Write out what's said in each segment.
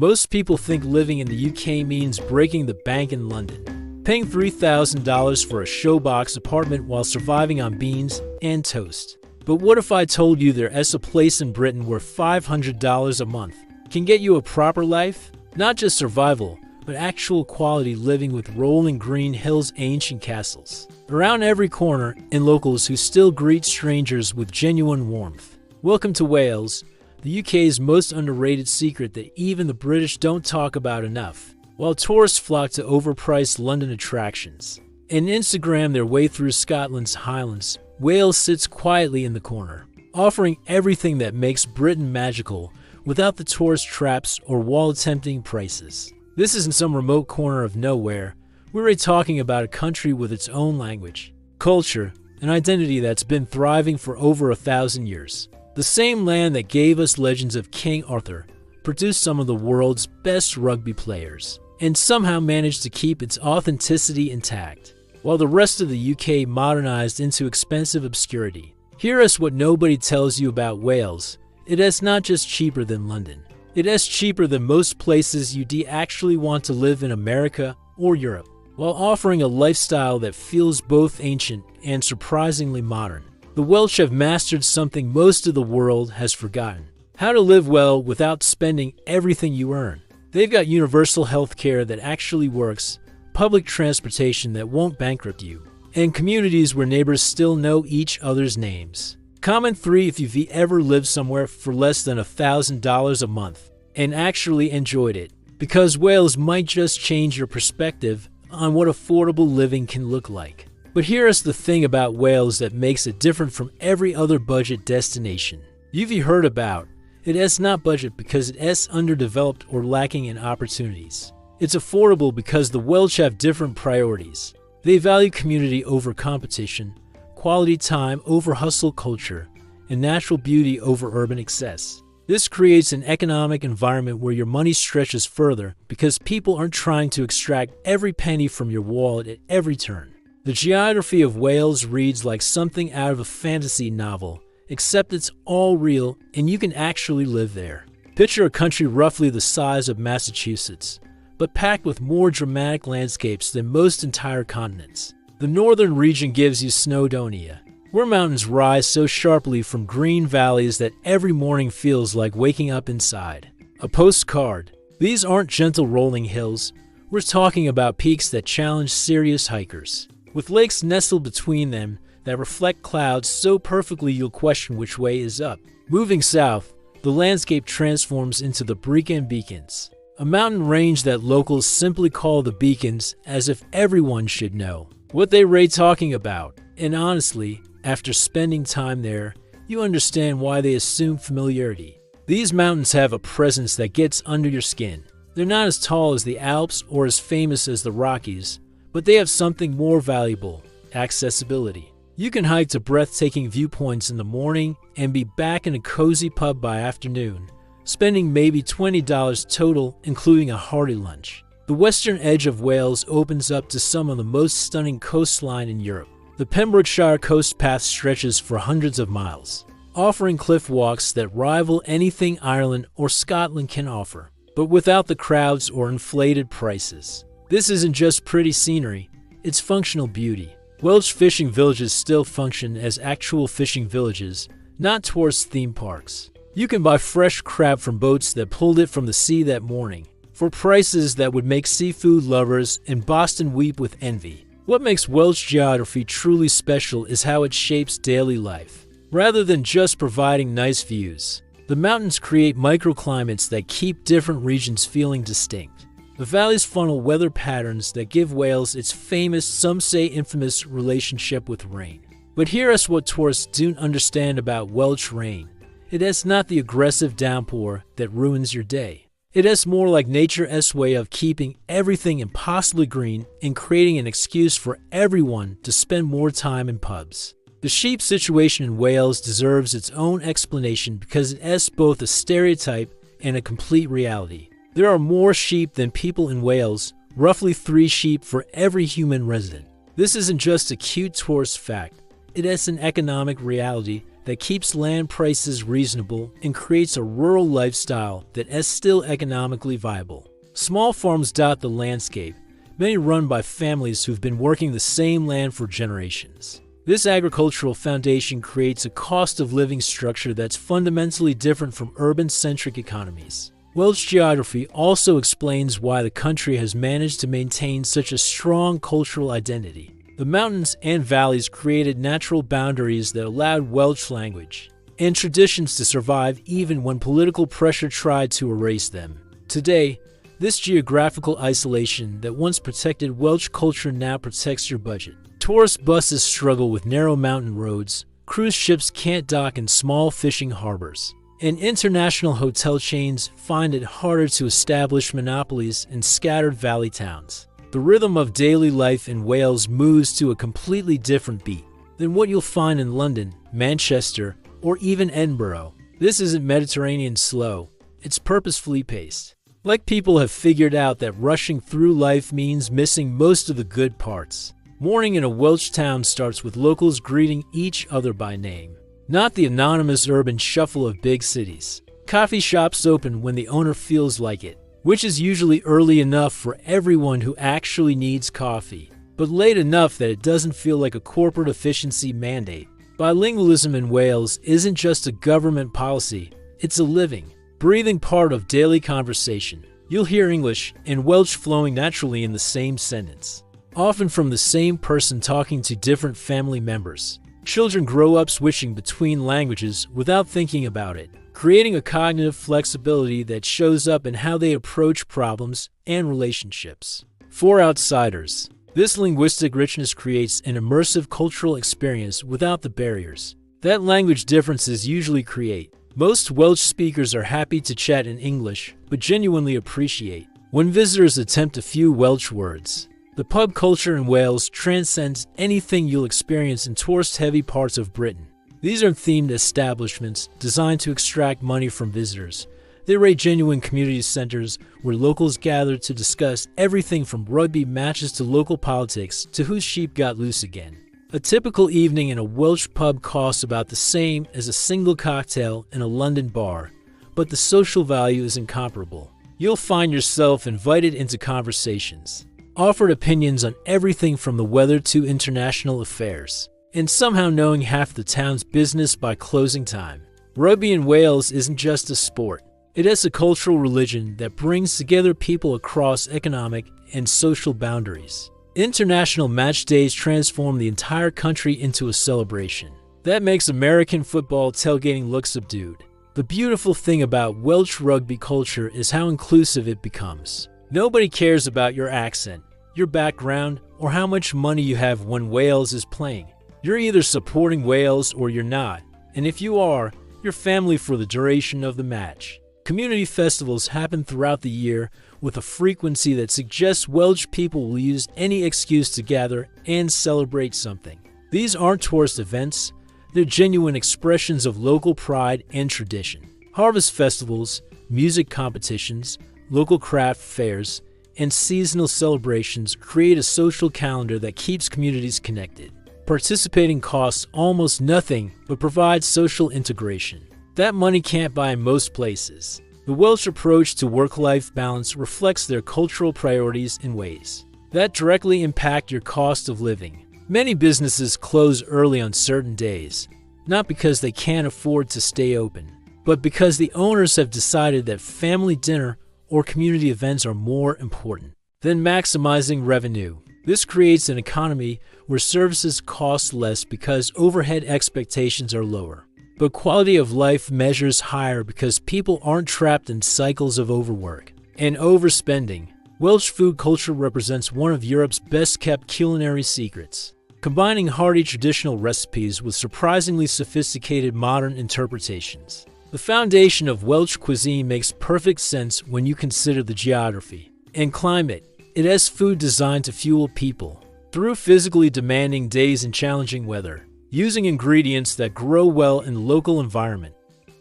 Most people think living in the UK means breaking the bank in London, paying $3,000 for a showbox apartment while surviving on beans and toast. But what if I told you there's a place in Britain where $500 a month can get you a proper life? Not just survival, but actual quality living with rolling green hills, ancient castles around every corner, and locals who still greet strangers with genuine warmth. Welcome to Wales, the UK's most underrated secret that even the British don't talk about enough. While tourists flock to overpriced London attractions and Instagram their way through Scotland's Highlands, Wales sits quietly in the corner, offering everything that makes Britain magical without the tourist traps or wall-tempting prices. This isn't some remote corner of nowhere. We're talking about a country with its own language, culture, and identity that's been thriving for over 1,000 years. The same land that gave us legends of King Arthur, produced some of the world's best rugby players, and somehow managed to keep its authenticity intact, while the rest of the UK modernized into expensive obscurity. Hear us what nobody tells you about Wales. It is not just cheaper than London. It is cheaper than most places you'd actually want to live in America or Europe, while offering a lifestyle that feels both ancient and surprisingly modern. The Welsh have mastered something most of the world has forgotten: how to live well without spending everything you earn. They've got universal health care that actually works, public transportation that won't bankrupt you, and communities where neighbors still know each other's names. Comment 3 if you've ever lived somewhere for less than $1,000 a month and actually enjoyed it, because Wales might just change your perspective on what affordable living can look like. But here's the thing about Wales that makes it different from every other budget destination you've heard about. It is not budget because it is underdeveloped or lacking in opportunities. It's affordable because the Welsh have different priorities. They value community over competition, quality time over hustle culture, and natural beauty over urban excess. This creates an economic environment where your money stretches further because people aren't trying to extract every penny from your wallet at every turn. The geography of Wales reads like something out of a fantasy novel, except it's all real and you can actually live there. Picture a country roughly the size of Massachusetts, but packed with more dramatic landscapes than most entire continents. The northern region gives you Snowdonia, where mountains rise so sharply from green valleys that every morning feels like waking up inside a postcard. These aren't gentle rolling hills. We're talking about peaks that challenge serious hikers, with lakes nestled between them that reflect clouds so perfectly you'll question which way is up. Moving south, the landscape transforms into the Brecon Beacons, a mountain range that locals simply call the Beacons as if everyone should know what they're talking about. And honestly, after spending time there, you understand why they assume familiarity. These mountains have a presence that gets under your skin. They're not as tall as the Alps or as famous as the Rockies, but they have something more valuable: accessibility. You can hike to breathtaking viewpoints in the morning and be back in a cozy pub by afternoon, spending maybe $20 total, including a hearty lunch. The western edge of Wales opens up to some of the most stunning coastline in Europe. The Pembrokeshire coast path stretches for hundreds of miles, offering cliff walks that rival anything Ireland or Scotland can offer, but without the crowds or inflated prices. This isn't just pretty scenery, it's functional beauty. Welsh fishing villages still function as actual fishing villages, not tourist theme parks. You can buy fresh crab from boats that pulled it from the sea that morning, for prices that would make seafood lovers in Boston weep with envy. What makes Welsh geography truly special is how it shapes daily life. Rather than just providing nice views, the mountains create microclimates that keep different regions feeling distinct. The valleys funnel weather patterns that give Wales its famous, some say infamous, relationship with rain. But here's what tourists don't understand about Welsh rain. It is not the aggressive downpour that ruins your day. It is more like nature's way of keeping everything impossibly green and creating an excuse for everyone to spend more time in pubs. The sheep situation in Wales deserves its own explanation because it is both a stereotype and a complete reality. There are more sheep than people in Wales, roughly 3 sheep for every human resident. This isn't just a cute tourist fact. It is an economic reality that keeps land prices reasonable and creates a rural lifestyle that is still economically viable. Small farms dot the landscape, many run by families who've been working the same land for generations. This agricultural foundation creates a cost of living structure that's fundamentally different from urban-centric economies. Welsh geography also explains why the country has managed to maintain such a strong cultural identity. The mountains and valleys created natural boundaries that allowed Welsh language and traditions to survive even when political pressure tried to erase them. Today, this geographical isolation that once protected Welsh culture now protects your budget. Tourist buses struggle with narrow mountain roads, cruise ships can't dock in small fishing harbors, and international hotel chains find it harder to establish monopolies in scattered valley towns. The rhythm of daily life in Wales moves to a completely different beat than what you'll find in London, Manchester, or even Edinburgh. This isn't Mediterranean slow, it's purposefully paced. Like people have figured out that rushing through life means missing most of the good parts. Morning in a Welsh town starts with locals greeting each other by name, not the anonymous urban shuffle of big cities. Coffee shops open when the owner feels like it, which is usually early enough for everyone who actually needs coffee, but late enough that it doesn't feel like a corporate efficiency mandate. Bilingualism in Wales isn't just a government policy, it's a living, breathing part of daily conversation. You'll hear English and Welsh flowing naturally in the same sentence, often from the same person talking to different family members. Children grow up switching between languages without thinking about it, creating a cognitive flexibility that shows up in how they approach problems and relationships. For outsiders, this linguistic richness creates an immersive cultural experience without the barriers that language differences usually create. Most Welsh speakers are happy to chat in English, but genuinely appreciate when visitors attempt a few Welsh words. The pub culture in Wales transcends anything you'll experience in tourist-heavy parts of Britain. These are themed establishments designed to extract money from visitors. They rate genuine community centers where locals gather to discuss everything from rugby matches to local politics to whose sheep got loose again. A typical evening in a Welsh pub costs about the same as a single cocktail in a London bar, but the social value is incomparable. You'll find yourself invited into conversations, offered opinions on everything from the weather to international affairs, and somehow knowing half the town's business by closing time. Rugby in Wales isn't just a sport. It is a cultural religion that brings together people across economic and social boundaries. International match days transform the entire country into a celebration. That makes American football tailgating look subdued. The beautiful thing about Welsh rugby culture is how inclusive it becomes. Nobody cares about your accent, your background, or how much money you have when Wales is playing. You're either supporting Wales or you're not, and if you are, you're family for the duration of the match. Community festivals happen throughout the year with a frequency that suggests Welsh people will use any excuse to gather and celebrate something. These aren't tourist events, they're genuine expressions of local pride and tradition. Harvest festivals, music competitions, local craft fairs, and seasonal celebrations create a social calendar that keeps communities connected. Participating costs almost nothing but provides social integration. That money can't buy in most places. The Welsh approach to work-life balance reflects their cultural priorities in ways that directly impact your cost of living. Many businesses close early on certain days, not because they can't afford to stay open, but because the owners have decided that family dinner or community events are more important than maximizing revenue. This creates an economy where services cost less because overhead expectations are lower, but quality of life measures higher because people aren't trapped in cycles of overwork and overspending. Welsh food culture represents one of Europe's best-kept culinary secrets, combining hearty traditional recipes with surprisingly sophisticated modern interpretations. The foundation of Welsh cuisine makes perfect sense when you consider the geography and climate. It has food designed to fuel people through physically demanding days and challenging weather, using ingredients that grow well in the local environment.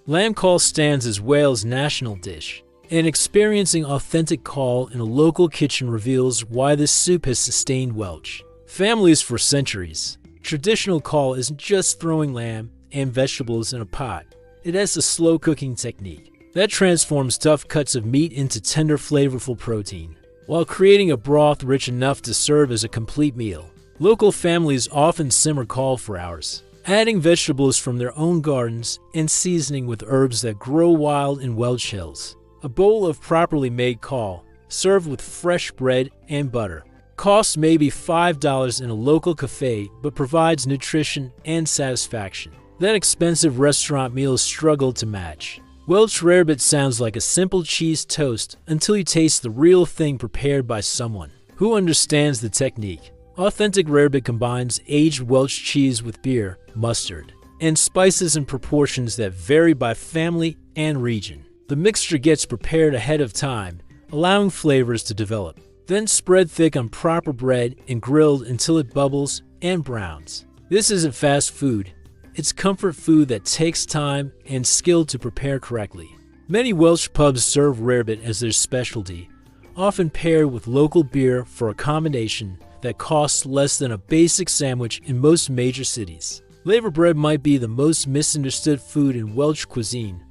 Lamb caul stands as Wales' national dish, and experiencing authentic caul in a local kitchen reveals why this soup has sustained Welsh families for centuries. Traditional caul isn't just throwing lamb, and vegetables in a pot. It has a slow cooking technique that transforms tough cuts of meat into tender, flavorful protein, while creating a broth rich enough to serve as a complete meal. Local families often simmer caul for hours, adding vegetables from their own gardens and seasoning with herbs that grow wild in Welsh hills. A bowl of properly made caul, served with fresh bread and butter, costs maybe $5 in a local cafe but provides nutrition and satisfaction that expensive restaurant meals struggle to match. Welsh rarebit sounds like a simple cheese toast until you taste the real thing prepared by someone who understands the technique. Authentic rarebit combines aged Welsh cheese with beer, mustard, and spices in proportions that vary by family and region. The mixture gets prepared ahead of time, allowing flavors to develop. Then spread thick on proper bread and grilled until it bubbles and browns. This isn't fast food. It's comfort food that takes time and skill to prepare correctly. Many Welsh pubs serve rarebit as their specialty, often paired with local beer for a combination that costs less than a basic sandwich in most major cities. Laverbread might be the most misunderstood food in Welsh cuisine,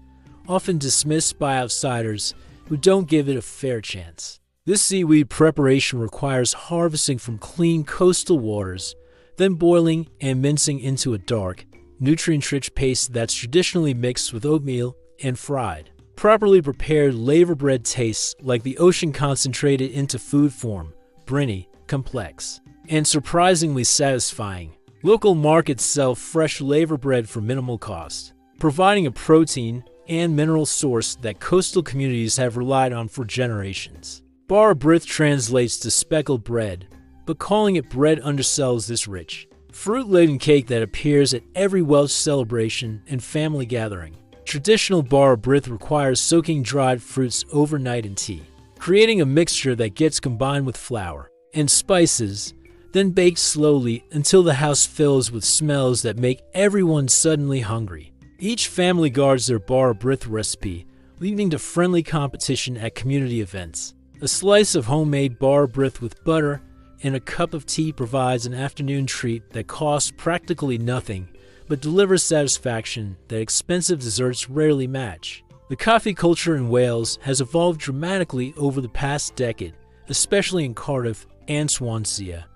often dismissed by outsiders who don't give it a fair chance. This seaweed preparation requires harvesting from clean coastal waters, then boiling and mincing into a dark, nutrient-rich paste that's traditionally mixed with oatmeal and fried. Properly prepared laverbread tastes like the ocean concentrated into food form, briny, complex, and surprisingly satisfying. Local markets sell fresh laverbread for minimal cost, providing a protein and mineral source that coastal communities have relied on for generations. Bar brith translates to speckled bread, but calling it bread undersells this rich, fruit-laden cake that appears at every Welsh celebration and family gathering. Traditional bar brith requires soaking dried fruits overnight in tea, creating a mixture that gets combined with flour and spices, then baked slowly until the house fills with smells that make everyone suddenly hungry. Each family guards their bar brith recipe, leading to friendly competition at community events. A slice of homemade bar brith with butter and a cup of tea provides an afternoon treat that costs practically nothing but delivers satisfaction that expensive desserts rarely match. The coffee culture in Wales has evolved dramatically over the past decade, especially in Cardiff and Swansea,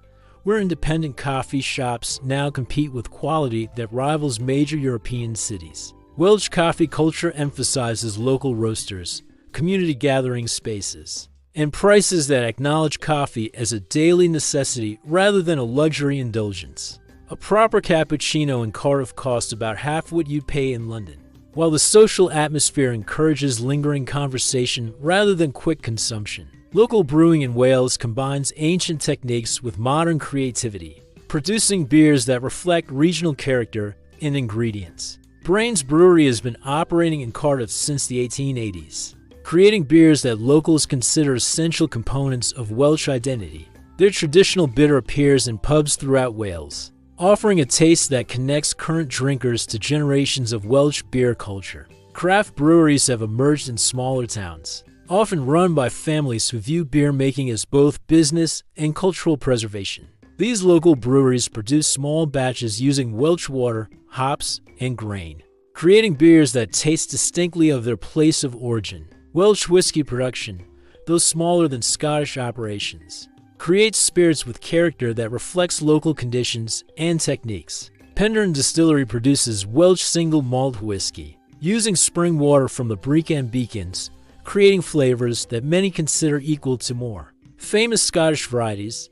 where independent coffee shops now compete with quality that rivals major European cities. Welsh coffee culture emphasizes local roasters, community gathering spaces, and prices that acknowledge coffee as a daily necessity rather than a luxury indulgence. A proper cappuccino in Cardiff costs about half what you'd pay in London, while the social atmosphere encourages lingering conversation rather than quick consumption. Local brewing in Wales combines ancient techniques with modern creativity, producing beers that reflect regional character and ingredients. Brains Brewery has been operating in Cardiff since the 1880s, creating beers that locals consider essential components of Welsh identity. Their traditional bitter appears in pubs throughout Wales, offering a taste that connects current drinkers to generations of Welsh beer culture. Craft breweries have emerged in smaller towns, often run by families who view beer making as both business and cultural preservation. These local breweries produce small batches using Welsh water, hops, and grain, creating beers that taste distinctly of their place of origin. Welsh whiskey production, though smaller than Scottish operations, creates spirits with character that reflects local conditions and techniques. Penderyn Distillery produces Welsh single malt whiskey, using spring water from the Brecon Beacons, creating flavors that many consider equal to more famous Scottish varieties.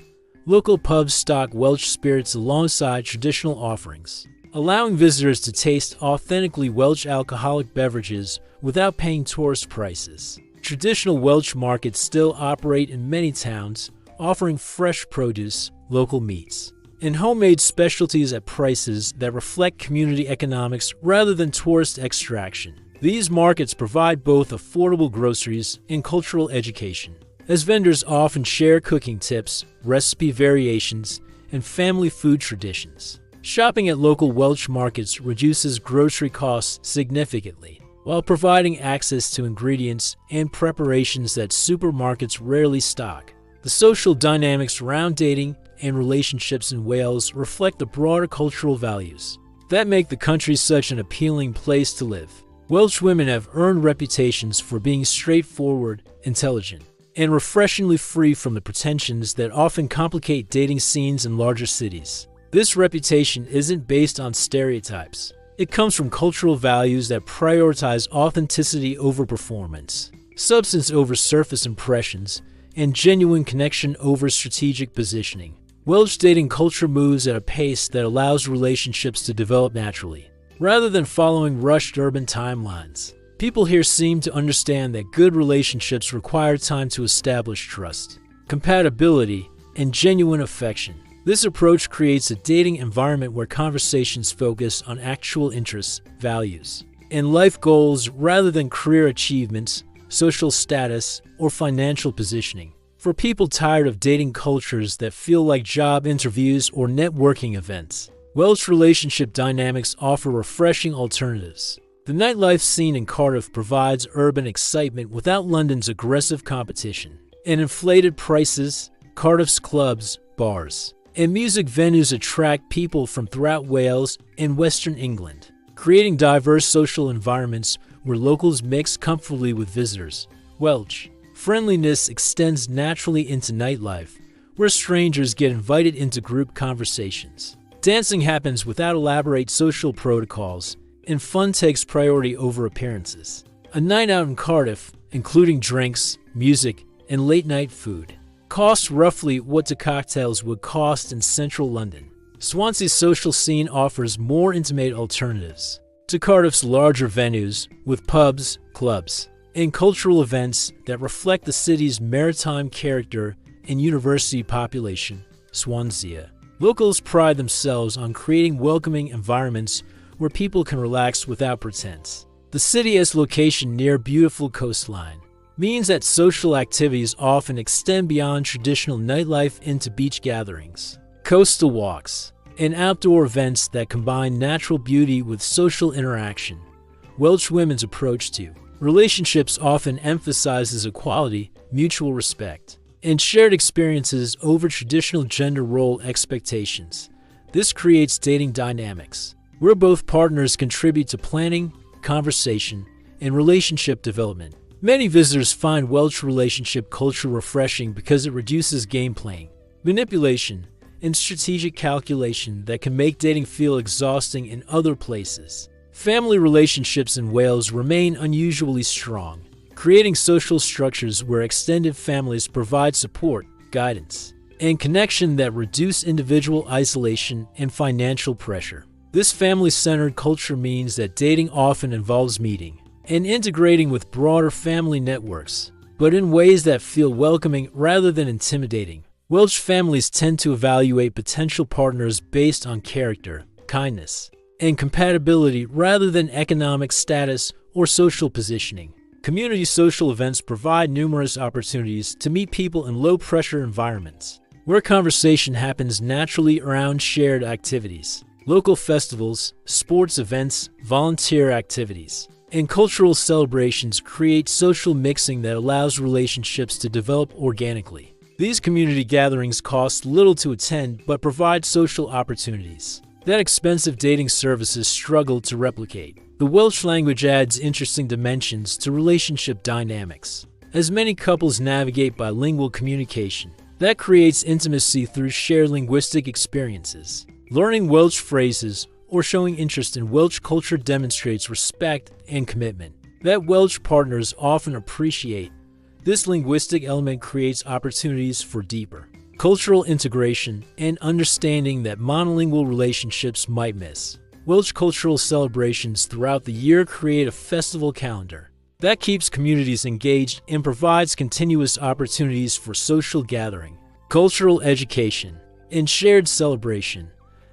Local pubs stock Welsh spirits alongside traditional offerings, allowing visitors to taste authentically Welsh alcoholic beverages without paying tourist prices. Traditional Welsh markets still operate in many towns, offering fresh produce, local meats, and homemade specialties at prices that reflect community economics rather than tourist extraction. These markets provide both affordable groceries and cultural education, as vendors often share cooking tips, recipe variations, and family food traditions. Shopping at local Welsh markets reduces grocery costs significantly, while providing access to ingredients and preparations that supermarkets rarely stock. The social dynamics around dating and relationships in Wales reflect the broader cultural values. that make the country such an appealing place to live. Welsh women have earned reputations for being straightforward, intelligent, and refreshingly free from the pretensions that often complicate dating scenes in larger cities. This reputation isn't based on stereotypes. It comes from cultural values that prioritize authenticity over performance, substance over surface impressions, and genuine connection over strategic positioning. Welsh dating culture moves at a pace that allows relationships to develop naturally, rather than following rushed urban timelines. People here seem to understand that good relationships require time to establish trust, compatibility, and genuine affection. This approach creates a dating environment where conversations focus on actual interests, values, and life goals rather than career achievements, social status, or financial positioning. For people tired of dating cultures that feel like job interviews or networking events, Welsh relationship dynamics offer refreshing alternatives. The nightlife scene in Cardiff provides urban excitement without London's aggressive competition. And inflated prices, Cardiff's clubs, bars, and music venues attract people from throughout Wales and Western England, creating diverse social environments where locals mix comfortably with visitors. Welsh friendliness extends naturally into nightlife, where strangers get invited into group conversations. Dancing happens without elaborate social protocols, and fun takes priority over appearances. A night out in Cardiff, including drinks, music, and late-night food, costs roughly what the cocktails would cost in central London. Swansea's social scene offers more intimate alternatives to Cardiff's larger venues, with pubs, clubs, and cultural events that reflect the city's maritime character and university population. Swansea. Locals pride themselves on creating welcoming environments where people can relax without pretense. The city as location near beautiful coastline means that social activities often extend beyond traditional nightlife into beach gatherings, coastal walks, and outdoor events that combine natural beauty with social interaction. Welsh women's approach to relationships often emphasizes equality, mutual respect, and shared experiences over traditional gender role expectations. This creates dating dynamics where both partners contribute to planning, conversation, and relationship development. Many visitors find Welsh relationship culture refreshing because it reduces game playing, manipulation, and strategic calculation that can make dating feel exhausting in other places. Family relationships in Wales remain unusually strong, creating social structures where extended families provide support, guidance, and connection that reduce individual isolation and financial pressure. This family-centered culture means that dating often involves meeting and integrating with broader family networks, but in ways that feel welcoming rather than intimidating. Welsh families tend to evaluate potential partners based on character, kindness, and compatibility rather than economic status or social positioning. Community social events provide numerous opportunities to meet people in low-pressure environments, where conversation happens naturally around shared activities. Local festivals, sports events, volunteer activities, and cultural celebrations create social mixing that allows relationships to develop organically. These community gatherings cost little to attend but provide social opportunities that expensive dating services struggle to replicate. The Welsh language adds interesting dimensions to relationship dynamics, as many couples navigate bilingual communication that creates intimacy through shared linguistic experiences. Learning Welsh phrases or showing interest in Welsh culture demonstrates respect and commitment that Welsh partners often appreciate. This linguistic element creates opportunities for deeper cultural integration and understanding that monolingual relationships might miss. Welsh cultural celebrations throughout the year create a festival calendar that keeps communities engaged and provides continuous opportunities for social gathering, cultural education, and shared celebration.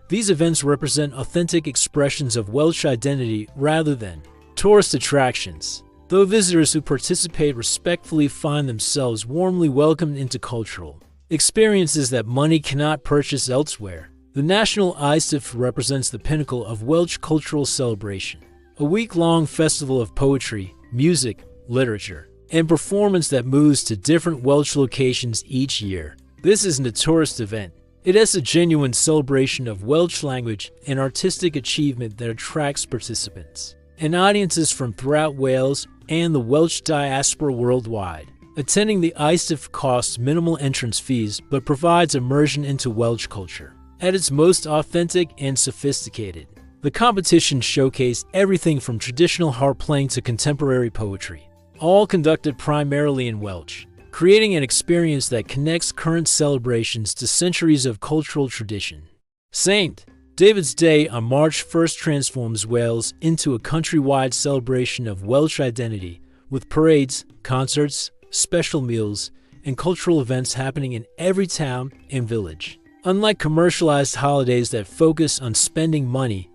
These events represent authentic expressions of Welsh identity rather than tourist attractions, though visitors who participate respectfully find themselves warmly welcomed into cultural experiences that money cannot purchase elsewhere. The National Eisteddfod represents the pinnacle of Welsh cultural celebration, a week-long festival of poetry, music, literature, and performance that moves to different Welsh locations each year. This isn't a tourist event. It is a genuine celebration of Welsh language and artistic achievement that attracts participants and audiences from throughout Wales and the Welsh diaspora worldwide. Attending the ISTIF costs minimal entrance fees but provides immersion into Welsh culture at its most authentic and sophisticated. The competition showcased everything from traditional harp playing to contemporary poetry, all conducted primarily in Welsh, creating an experience that connects current celebrations to centuries of cultural tradition. St. David's Day on March 1st transforms Wales into a countrywide celebration of Welsh identity, with parades, concerts, special meals, and cultural events happening in every town and village. Unlike commercialized holidays that focus on spending money,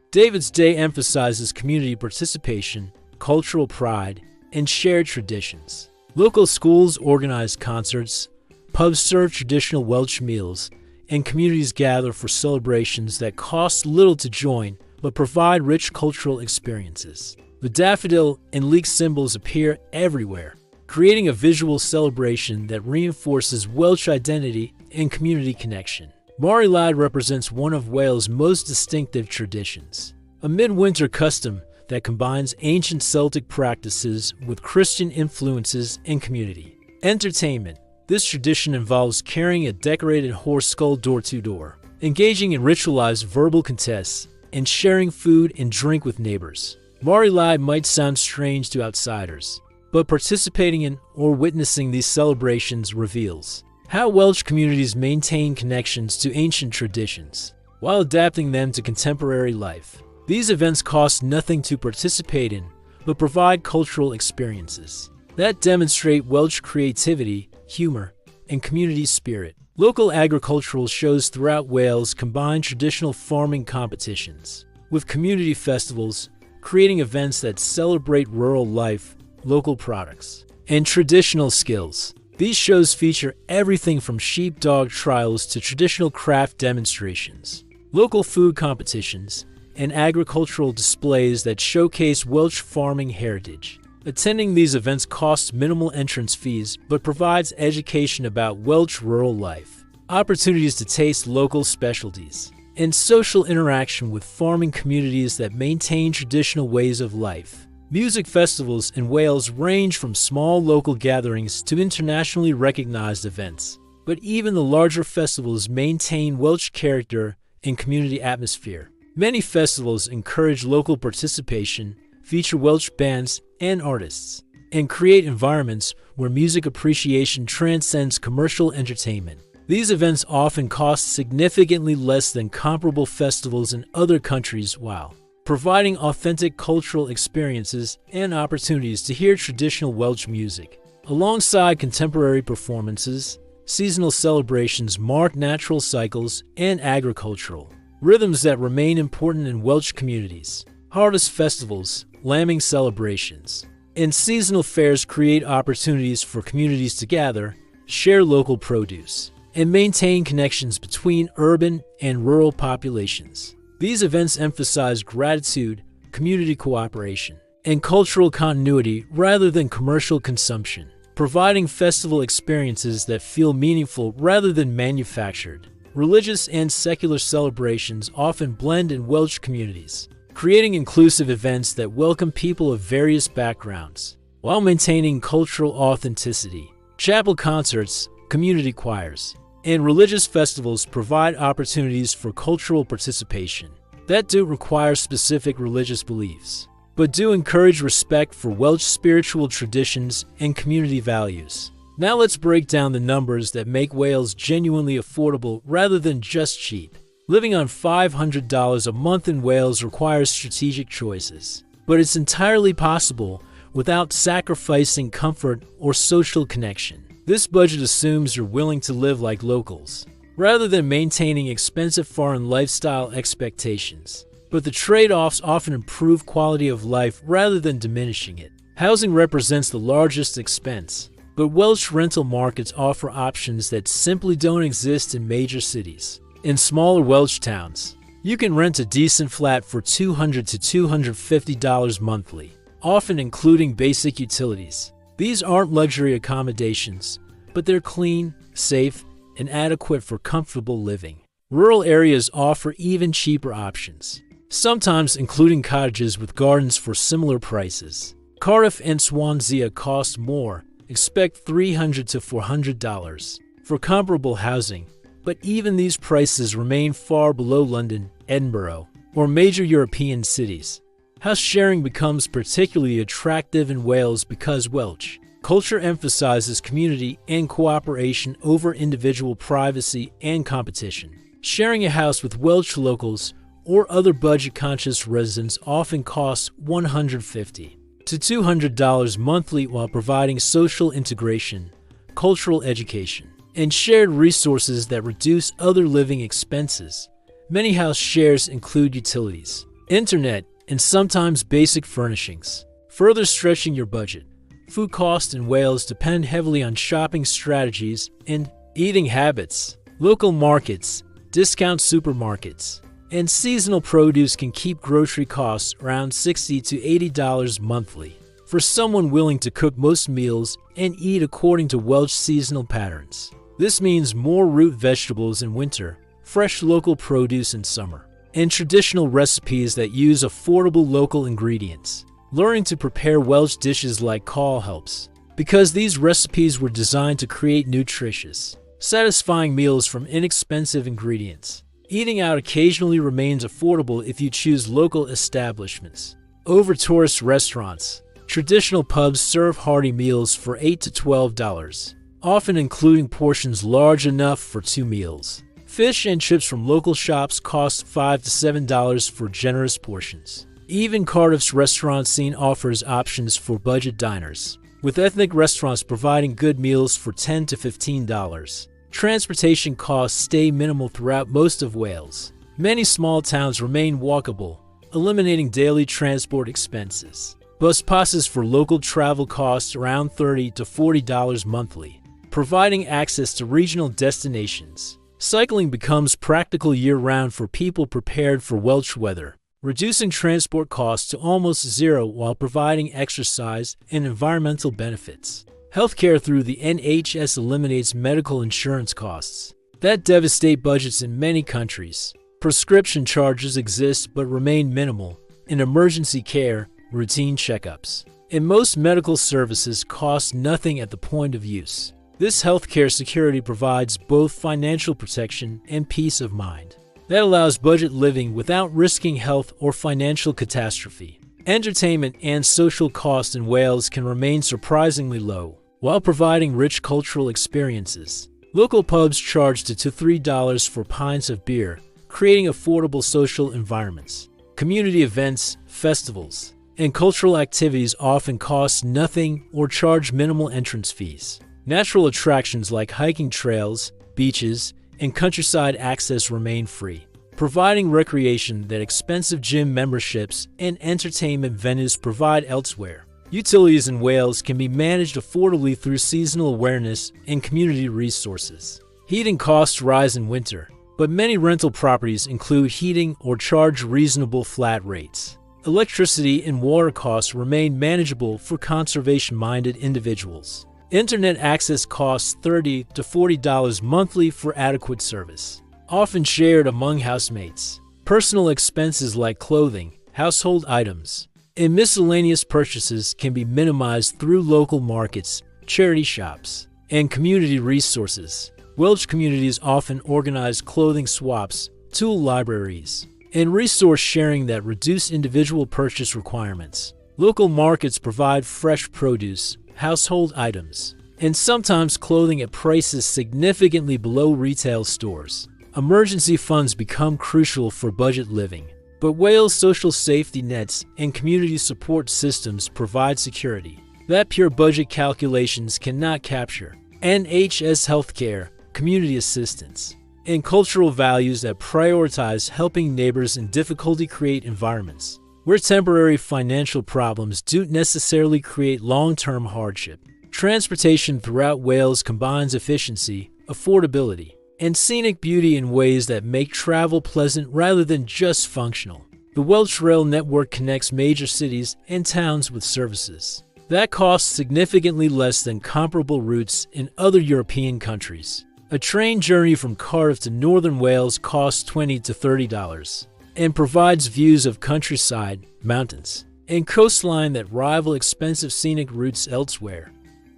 David's Day emphasizes community participation, cultural pride, and shared traditions. Local schools organize concerts, pubs serve traditional Welsh meals, and communities gather for celebrations that cost little to join but provide rich cultural experiences. The daffodil and leek symbols appear everywhere, creating a visual celebration that reinforces Welsh identity and community connection. Mari Lwyd represents one of Wales' most distinctive traditions, a midwinter custom that combines ancient Celtic practices with Christian influences and community. Entertainment. This tradition involves carrying a decorated horse skull door to door, engaging in ritualized verbal contests, and sharing food and drink with neighbors. Mari Lwyd might sound strange to outsiders, but participating in or witnessing these celebrations reveals how Welsh communities maintain connections to ancient traditions while adapting them to contemporary life. These events cost nothing to participate in, but provide cultural experiences that demonstrate Welsh creativity, humor, and community spirit. Local agricultural shows throughout Wales combine traditional farming competitions with community festivals, creating events that celebrate rural life, local products, and traditional skills. These shows feature everything from sheepdog trials to traditional craft demonstrations, local food competitions, and agricultural displays that showcase Welsh farming heritage. Attending these events costs minimal entrance fees but provides education about Welsh rural life, opportunities to taste local specialties, and social interaction with farming communities that maintain traditional ways of life. Music festivals in Wales range from small local gatherings to internationally recognized events, but even the larger festivals maintain Welsh character and community atmosphere. Many festivals encourage local participation, feature Welsh bands and artists, and create environments where music appreciation transcends commercial entertainment. These events often cost significantly less than comparable festivals in other countries while providing authentic cultural experiences and opportunities to hear traditional Welsh music. Alongside contemporary performances, seasonal celebrations mark natural cycles and agricultural rhythms that remain important in Welsh communities. Harvest festivals, lambing celebrations, and seasonal fairs create opportunities for communities to gather, share local produce, and maintain connections between urban and rural populations. These events emphasize gratitude, community cooperation, and cultural continuity rather than commercial consumption, providing festival experiences that feel meaningful rather than manufactured. Religious and secular celebrations often blend in Welsh communities, creating inclusive events that welcome people of various backgrounds, while maintaining cultural authenticity. Chapel concerts, community choirs, and religious festivals provide opportunities for cultural participation that do require specific religious beliefs, but do encourage respect for Welsh spiritual traditions and community values. Now let's break down the numbers that make Wales genuinely affordable rather than just cheap. Living on $500 a month in Wales requires strategic choices, but it's entirely possible without sacrificing comfort or social connection. This budget assumes you're willing to live like locals, rather than maintaining expensive foreign lifestyle expectations. But the trade-offs often improve quality of life rather than diminishing it. Housing represents the largest expense, but Welsh rental markets offer options that simply don't exist in major cities. In smaller Welsh towns, you can rent a decent flat for $200 to $250 monthly, often including basic utilities. These aren't luxury accommodations, but they're clean, safe, and adequate for comfortable living. Rural areas offer even cheaper options, sometimes including cottages with gardens for similar prices. Cardiff and Swansea cost more. Expect $300 to $400 for comparable housing, but even these prices remain far below London, Edinburgh, or major European cities. House sharing becomes particularly attractive in Wales because Welsh culture emphasizes community and cooperation over individual privacy and competition. Sharing a house with Welsh locals or other budget-conscious residents often costs $150 to $200 monthly while providing social integration, cultural education, and shared resources that reduce other living expenses. Many house shares include utilities, internet, and sometimes basic furnishings, further stretching your budget. Food costs in Wales depend heavily on shopping strategies and eating habits. Local markets, discount supermarkets, and seasonal produce can keep grocery costs around $60 to $80 monthly for someone willing to cook most meals and eat according to Welsh seasonal patterns. This means more root vegetables in winter, fresh local produce in summer, and traditional recipes that use affordable local ingredients. Learning to prepare Welsh dishes like cawl helps, because these recipes were designed to create nutritious, satisfying meals from inexpensive ingredients. Eating out occasionally remains affordable if you choose local establishments over tourist restaurants. Traditional pubs serve hearty meals for $8 to $12, often including portions large enough for 2 meals. Fish and chips from local shops cost $5 to $7 for generous portions. Even Cardiff's restaurant scene offers options for budget diners, with ethnic restaurants providing good meals for $10 to $15. Transportation costs stay minimal throughout most of Wales. Many small towns remain walkable, eliminating daily transport expenses. Bus passes for local travel cost around $30 to $40 monthly, providing access to regional destinations. Cycling becomes practical year-round for people prepared for Welsh weather, reducing transport costs to almost zero while providing exercise and environmental benefits. Healthcare through the NHS eliminates medical insurance costs that devastate budgets in many countries. Prescription charges exist but remain minimal in emergency care, routine checkups, and most medical services cost nothing at the point of use. This healthcare security provides both financial protection and peace of mind that allows budget living without risking health or financial catastrophe. Entertainment and social costs in Wales can remain surprisingly low, while providing rich cultural experiences. Local pubs charge $2 to $3 for pints of beer, creating affordable social environments. Community events, festivals, and cultural activities often cost nothing or charge minimal entrance fees. Natural attractions like hiking trails, beaches, and countryside access remain free, providing recreation that expensive gym memberships and entertainment venues provide elsewhere. Utilities in Wales can be managed affordably through seasonal awareness and community resources. Heating costs rise in winter, but many rental properties include heating or charge reasonable flat rates. Electricity and water costs remain manageable for conservation-minded individuals. Internet access costs $30 to $40 monthly for adequate service, often shared among housemates. Personal expenses like clothing, household items, and miscellaneous purchases can be minimized through local markets, charity shops, and community resources. Welsh communities often organize clothing swaps, tool libraries, and resource sharing that reduce individual purchase requirements. Local markets provide fresh produce, household items, and sometimes clothing at prices significantly below retail stores. Emergency funds become crucial for budget living, but Wales' social safety nets and community support systems provide security that pure budget calculations cannot capture. NHS healthcare, community assistance, and cultural values that prioritize helping neighbors in difficult-to-create environments, where temporary financial problems don't necessarily create long-term hardship. Transportation throughout Wales combines efficiency, affordability, and scenic beauty in ways that make travel pleasant rather than just functional. The Welsh Rail network connects major cities and towns with services that cost significantly less than comparable routes in other European countries. A train journey from Cardiff to northern Wales costs $20 to $30 and provides views of countryside, mountains, and coastline that rival expensive scenic routes elsewhere.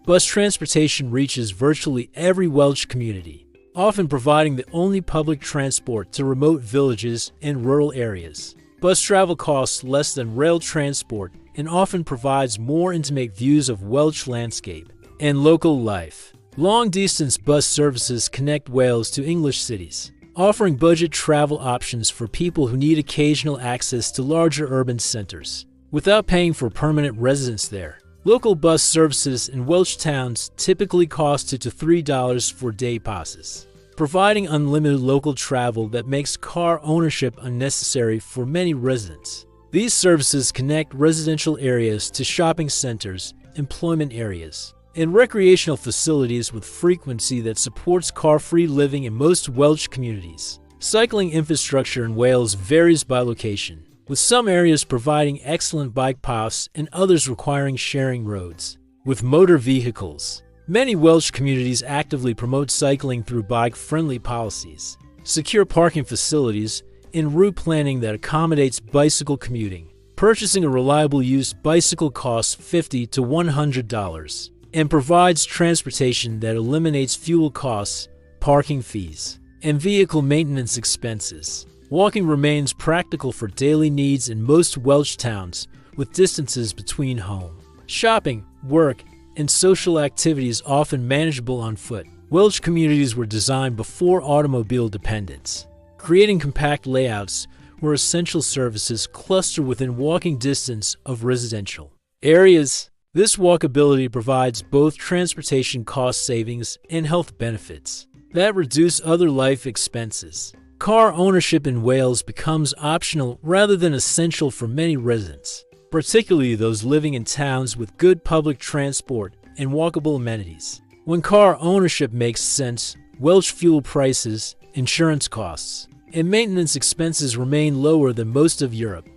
Bus transportation reaches virtually every Welsh community, often providing the only public transport to remote villages and rural areas. Bus travel costs less than rail transport and often provides more intimate views of Welsh landscape and local life. Long-distance bus services connect Wales to English cities, offering budget travel options for people who need occasional access to larger urban centers without paying for permanent residence there. Local bus services in Welsh towns typically cost $2 to $3 for day passes, providing unlimited local travel that makes car ownership unnecessary for many residents. These services connect residential areas to shopping centers, employment areas, and recreational facilities with frequency that supports car-free living in most Welsh communities. Cycling infrastructure in Wales varies by location, with some areas providing excellent bike paths and others requiring sharing roads. With motor vehicles, many Welsh communities actively promote cycling through bike-friendly policies, secure parking facilities, and route planning that accommodates bicycle commuting. Purchasing a reliable used bicycle costs $50 to $100 and provides transportation that eliminates fuel costs, parking fees, and vehicle maintenance expenses. Walking remains practical for daily needs in most Welsh towns, with distances between home, shopping, work, and social activities often manageable on foot. Welsh communities were designed before automobile dependence, creating compact layouts where essential services cluster within walking distance of residential areas. This walkability provides both transportation cost savings and health benefits that reduce other life expenses. Car ownership in Wales becomes optional rather than essential for many residents, particularly those living in towns with good public transport and walkable amenities. When car ownership makes sense, Welsh fuel prices, insurance costs, and maintenance expenses remain lower than most of Europe.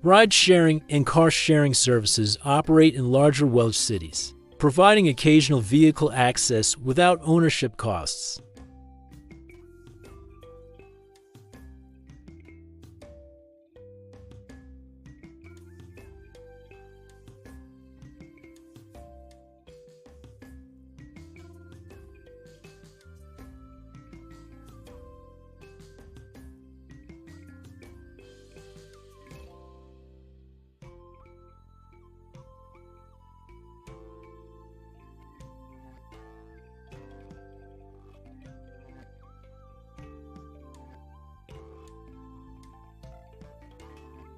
Ride-sharing and car-sharing services operate in larger Welsh cities, providing occasional vehicle access without ownership costs.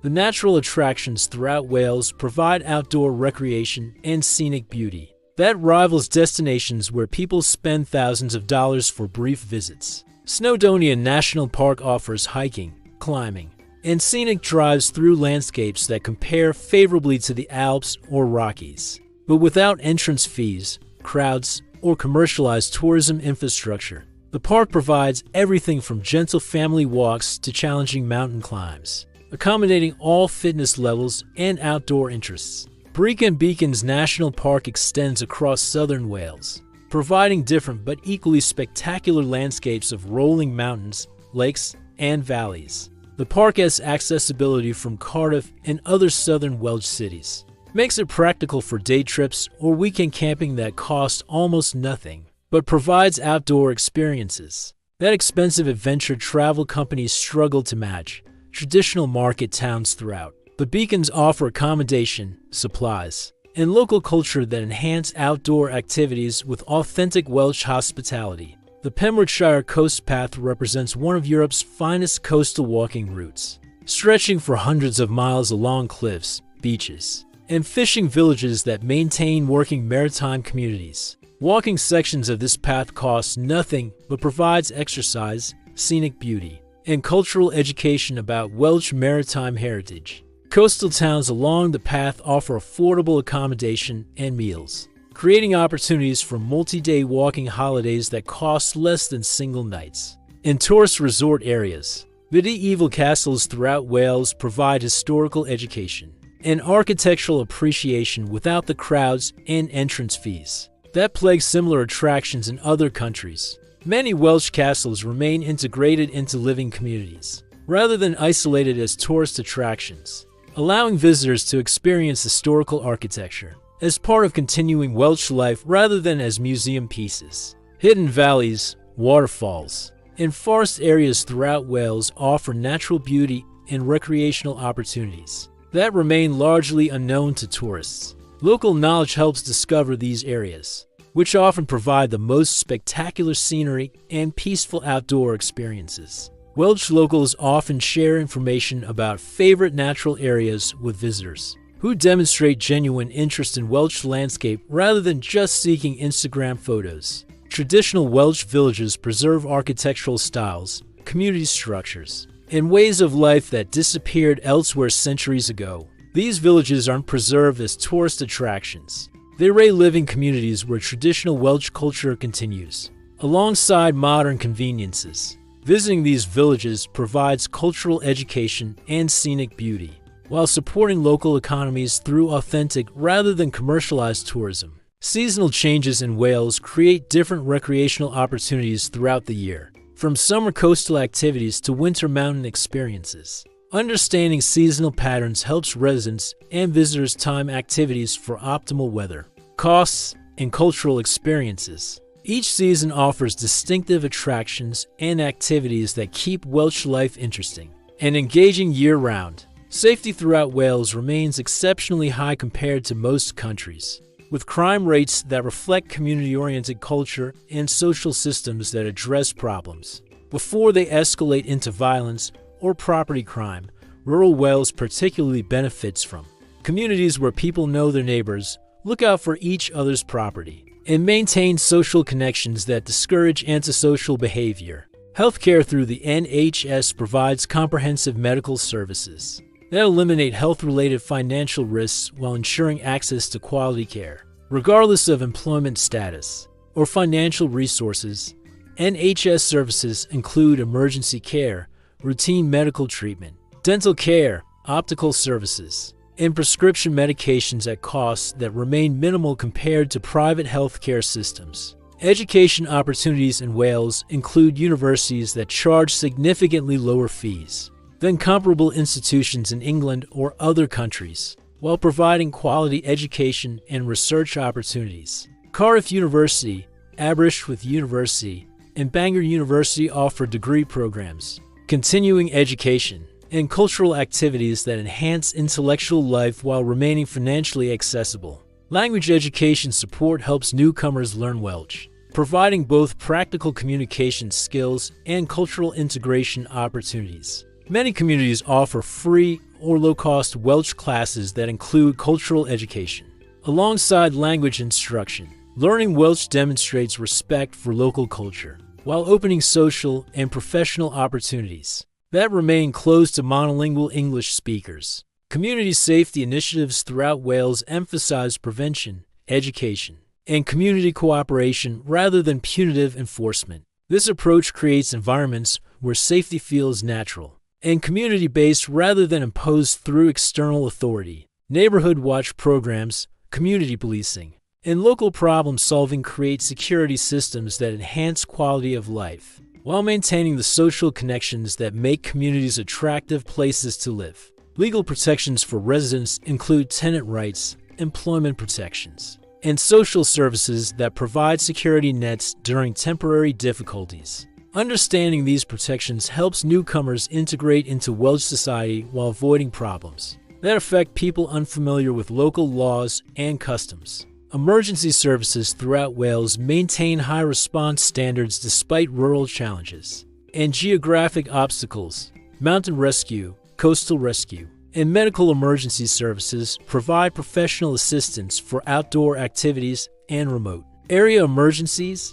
The natural attractions throughout Wales provide outdoor recreation and scenic beauty that rivals destinations where people spend thousands of dollars for brief visits. Snowdonia National Park offers hiking, climbing, and scenic drives through landscapes that compare favorably to the Alps or Rockies, but without entrance fees, crowds, or commercialized tourism infrastructure. The park provides everything from gentle family walks to challenging mountain climbs, accommodating all fitness levels and outdoor interests. Brecon Beacons National Park extends across southern Wales, providing different but equally spectacular landscapes of rolling mountains, lakes, and valleys. The park has accessibility from Cardiff and other southern Welsh cities, makes it practical for day trips or weekend camping that cost almost nothing, but provides outdoor experiences that expensive adventure travel companies struggle to match. Traditional market towns throughout the Beacons offer accommodation, supplies, and local culture that enhance outdoor activities with authentic Welsh hospitality. The Pembrokeshire Coast Path represents one of Europe's finest coastal walking routes, stretching for hundreds of miles along cliffs, beaches, and fishing villages that maintain working maritime communities. Walking sections of this path cost nothing but provides exercise, scenic beauty, and cultural education about Welsh maritime heritage. Coastal towns along the path offer affordable accommodation and meals, creating opportunities for multi-day walking holidays that cost less than single nights. In tourist resort areas, Medieval castles throughout Wales provide historical education and architectural appreciation without the crowds and entrance fees that plague similar attractions in other countries. Many Welsh castles remain integrated into living communities, rather than isolated as tourist attractions, allowing visitors to experience historical architecture as part of continuing Welsh life rather than as museum pieces. Hidden valleys, waterfalls, and forest areas throughout Wales offer natural beauty and recreational opportunities that remain largely unknown to tourists. Local knowledge helps discover these areas, which often provide the most spectacular scenery and peaceful outdoor experiences. Welsh locals often share information about favorite natural areas with visitors, who demonstrate genuine interest in Welsh landscape rather than just seeking Instagram photos. Traditional Welsh villages preserve architectural styles, community structures, and ways of life that disappeared elsewhere centuries ago. These villages aren't preserved as tourist attractions. They are living communities where traditional Welsh culture continues, alongside modern conveniences. Visiting these villages provides cultural education and scenic beauty, while supporting local economies through authentic rather than commercialized tourism. Seasonal changes in Wales create different recreational opportunities throughout the year, from summer coastal activities to winter mountain experiences. Understanding seasonal patterns helps residents and visitors time activities for optimal weather, costs, and cultural experiences. Each season offers distinctive attractions and activities that keep Welsh life interesting and engaging year-round. Safety throughout Wales remains exceptionally high compared to most countries, with crime rates that reflect community-oriented culture and social systems that address problems before they escalate into violence or property crime. Rural Wales particularly benefits from communities where people know their neighbors, look out for each other's property, and maintain social connections that discourage antisocial behavior. Healthcare through the NHS provides comprehensive medical services that eliminate health-related financial risks while ensuring access to quality care. Regardless of employment status or financial resources, NHS services include emergency care, routine medical treatment, dental care, optical services, and prescription medications at costs that remain minimal compared to private healthcare systems. Education opportunities in Wales include universities that charge significantly lower fees than comparable institutions in England or other countries, while providing quality education and research opportunities. Cardiff University, Aberystwyth University, and Bangor University offer degree programs, continuing education, and cultural activities that enhance intellectual life while remaining financially accessible. Language education support helps newcomers learn Welsh, providing both practical communication skills and cultural integration opportunities. Many communities offer free or low-cost Welsh classes that include cultural education. Alongside language instruction, learning Welsh demonstrates respect for local culture, while opening social and professional opportunities that remain closed to monolingual English speakers. Community safety initiatives throughout Wales emphasize prevention, education, and community cooperation rather than punitive enforcement. This approach creates environments where safety feels natural and community-based rather than imposed through external authority. Neighborhood watch programs, community policing, and local problem-solving create security systems that enhance quality of life, while maintaining the social connections that make communities attractive places to live. Legal protections for residents include tenant rights, employment protections, and social services that provide security nets during temporary difficulties. Understanding these protections helps newcomers integrate into Welsh society while avoiding problems that affect people unfamiliar with local laws and customs. Emergency services throughout Wales maintain high response standards despite rural challenges and geographic obstacles. Mountain rescue, coastal rescue, and medical emergency services provide professional assistance for outdoor activities and remote area emergencies.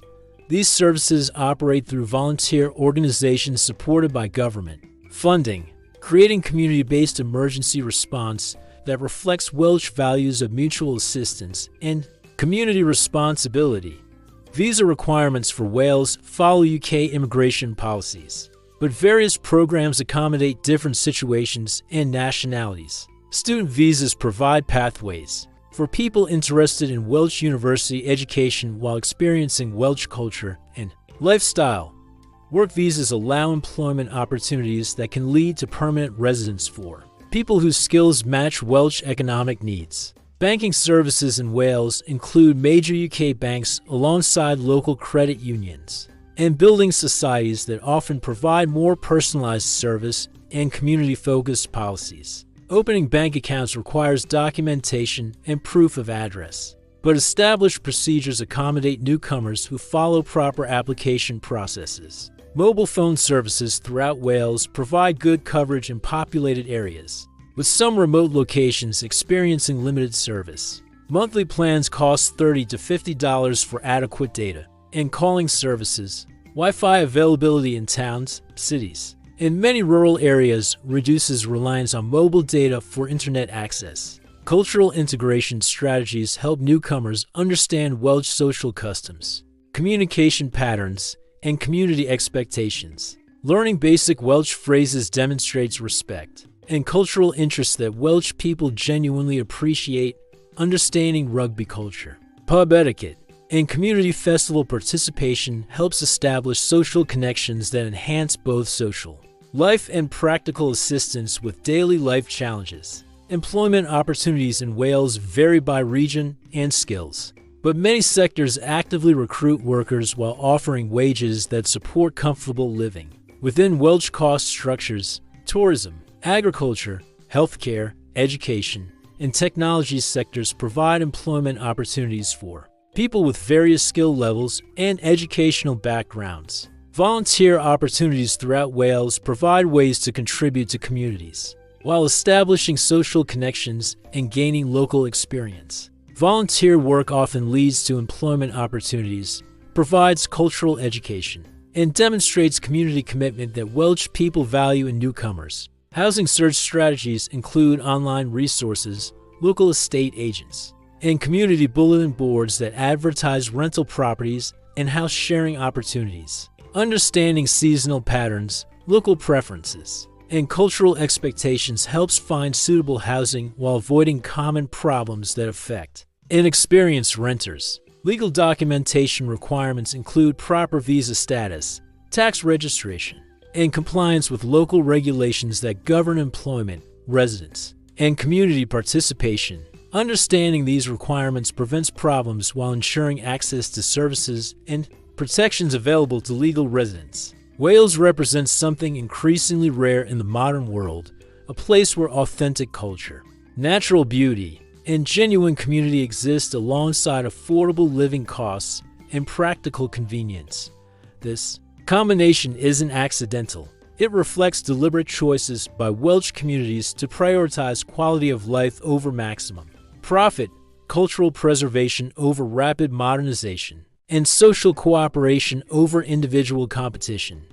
These services operate through volunteer organizations supported by government funding, creating community-based emergency response that reflects Welsh values of mutual assistance and community responsibility. Visa requirements for Wales follow UK immigration policies, but various programs accommodate different situations and nationalities. Student visas provide pathways for people interested in Welsh university education while experiencing Welsh culture and lifestyle. Work visas allow employment opportunities that can lead to permanent residence for people whose skills match Welsh economic needs. Banking services in Wales include major UK banks alongside local credit unions and building societies that often provide more personalized service and community-focused policies. Opening bank accounts requires documentation and proof of address, but established procedures accommodate newcomers who follow proper application processes. Mobile phone services throughout Wales provide good coverage in populated areas, with some remote locations experiencing limited service. Monthly plans cost $30 to $50 for adequate data and calling services. Wi-Fi availability in towns, cities, and many rural areas reduces reliance on mobile data for internet access. Cultural integration strategies help newcomers understand Welsh social customs, communication patterns, and community expectations. Learning basic Welsh phrases demonstrates respect and cultural interest that Welsh people genuinely appreciate. Understanding rugby culture, pub etiquette, and community festival participation helps establish social connections that enhance both social life and practical assistance with daily life challenges. Employment opportunities in Wales vary by region and skills, but many sectors actively recruit workers while offering wages that support comfortable living. Within Welsh cost structures, tourism, agriculture, healthcare, education, and technology sectors provide employment opportunities for people with various skill levels and educational backgrounds. Volunteer opportunities throughout Wales provide ways to contribute to communities, while establishing social connections and gaining local experience. Volunteer work often leads to employment opportunities, provides cultural education, and demonstrates community commitment that Welsh people value in newcomers. Housing search strategies include online resources, local estate agents, and community bulletin boards that advertise rental properties and house sharing opportunities. Understanding seasonal patterns, local preferences, and cultural expectations helps find suitable housing while avoiding common problems that affect inexperienced renters. Legal documentation requirements include proper visa status, tax registration, and compliance with local regulations that govern employment, residence, and community participation. Understanding these requirements prevents problems while ensuring access to services and protections available to legal residents. Wales represents something increasingly rare in the modern world, a place where authentic culture, natural beauty, and genuine community exist alongside affordable living costs and practical convenience. This combination isn't accidental. It reflects deliberate choices by Welsh communities to prioritize quality of life over maximum profit, cultural preservation over rapid modernization, and social cooperation over individual competition.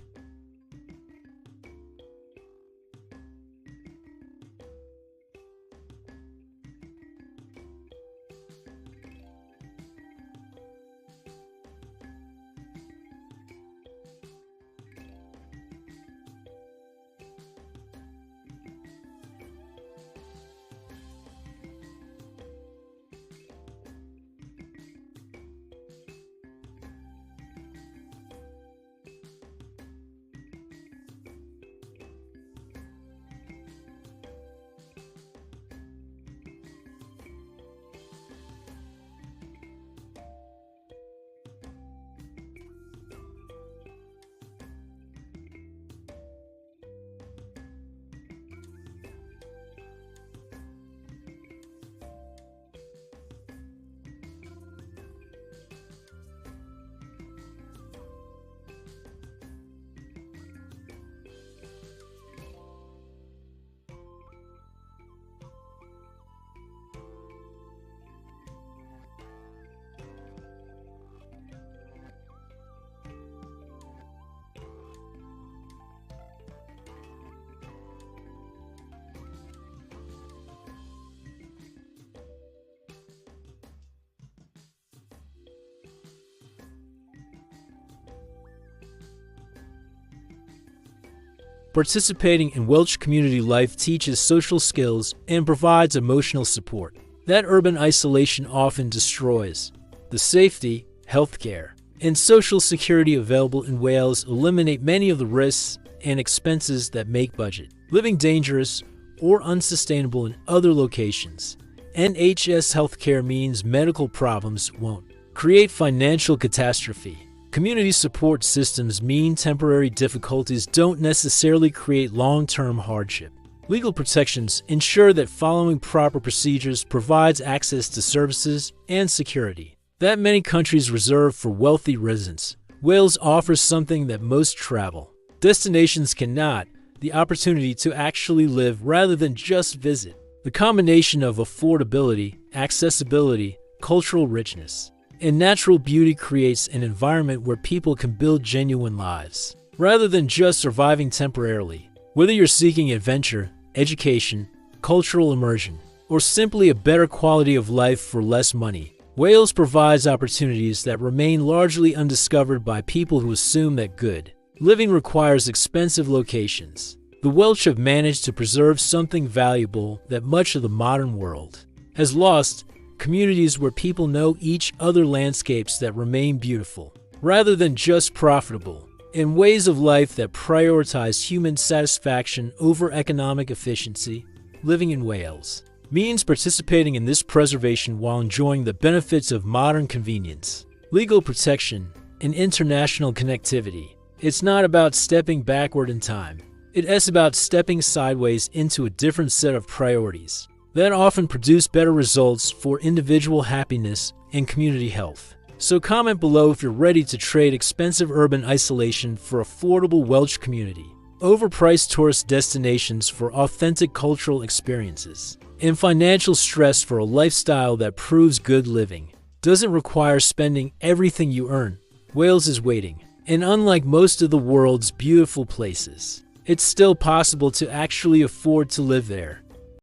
Participating in Welsh community life teaches social skills and provides emotional support that urban isolation often destroys. The safety, healthcare, and social security available in Wales eliminate many of the risks and expenses that make budget living dangerous or unsustainable in other locations. NHS healthcare means medical problems won't create financial catastrophe. Community support systems mean temporary difficulties don't necessarily create long-term hardship. Legal protections ensure that following proper procedures provides access to services and security that many countries reserve for wealthy residents. Wales offers something that most travel destinations cannot: the opportunity to actually live rather than just visit. The combination of affordability, accessibility, cultural richness, and natural beauty creates an environment where people can build genuine lives, rather than just surviving temporarily. Whether you're seeking adventure, education, cultural immersion, or simply a better quality of life for less money, Wales provides opportunities that remain largely undiscovered by people who assume that good living requires expensive locations. The Welsh have managed to preserve something valuable that much of the modern world has lost: communities where people know each other, landscapes that remain beautiful rather than just profitable, and ways of life that prioritize human satisfaction over economic efficiency. Living in Wales means participating in this preservation while enjoying the benefits of modern convenience, legal protection, and international connectivity. It's not about stepping backward in time. It is about stepping sideways into a different set of priorities that often produce better results for individual happiness and community health. So comment below if you're ready to trade expensive urban isolation for affordable Welsh community, overpriced tourist destinations for authentic cultural experiences, and financial stress for a lifestyle that proves good living doesn't require spending everything you earn. Wales is waiting, and unlike most of the world's beautiful places, it's still possible to actually afford to live there.